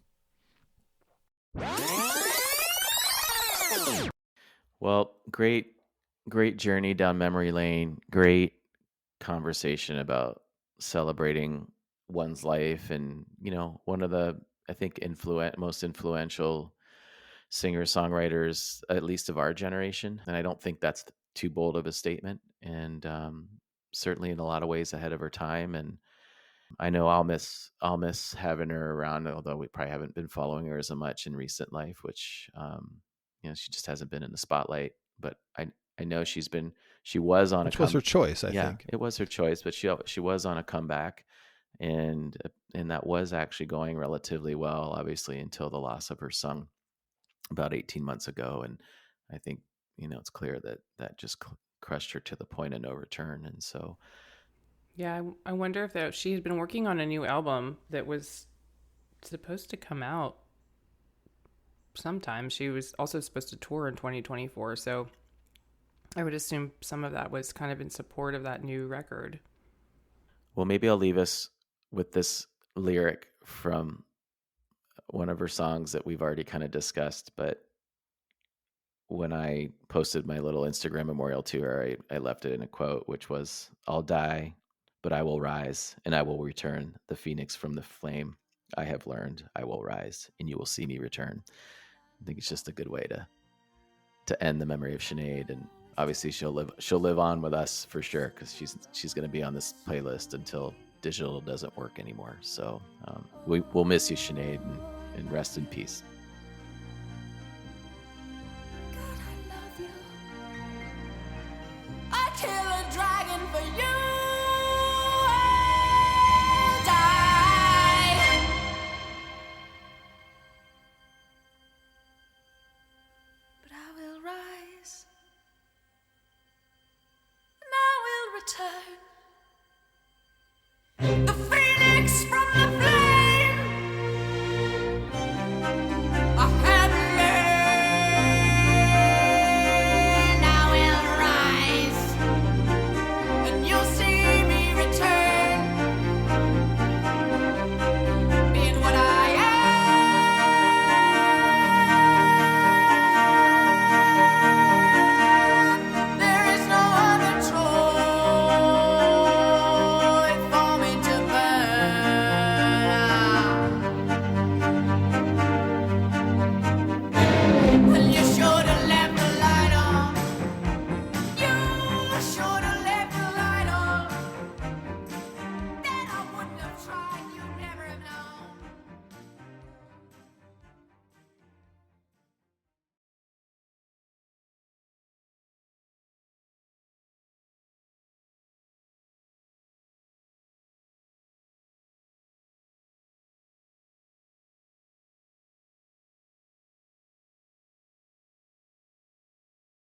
Well, great journey down memory lane. Great conversation about celebrating one's life, and one of the, I think, most influential singer-songwriters, at least of our generation. And I don't think that's too bold of a statement, and certainly in a lot of ways ahead of her time. And I know I'll miss having her around, although we probably haven't been following her as much in recent life, which she just hasn't been in the spotlight. But I know she was on Which was her choice, I yeah, think. it was her choice, but she was on a comeback, and that was actually going relatively well, obviously, until the loss of her son about 18 months ago. And I think, it's clear that just crushed her to the point of no return. And so, Yeah, I wonder if she had been working on a new album that was supposed to come out sometime. She was also supposed to tour in 2024, so I would assume some of that was kind of in support of that new record. well, maybe I'll leave us with this lyric from one of her songs that we've already kind of discussed. But when I posted my little Instagram memorial to her, I left it in a quote, which was, "I'll die, but I will rise, and I will return the phoenix from the flame. I have learned I will rise, and you will see me return." I think it's just a good way to end the memory of Sinead. And obviously she'll live on with us for sure, because she's going to be on this playlist until digital doesn't work anymore. So we'll miss you, Sinead, and rest in peace. God, I love you. I kill a dragon for you. I'll die. But I will rise. And I will return. The phoenix from the flame. I have learned I will rise, and you'll see me return, being what I am. There is no other Troy for me to burn. And you should have left the light on. You should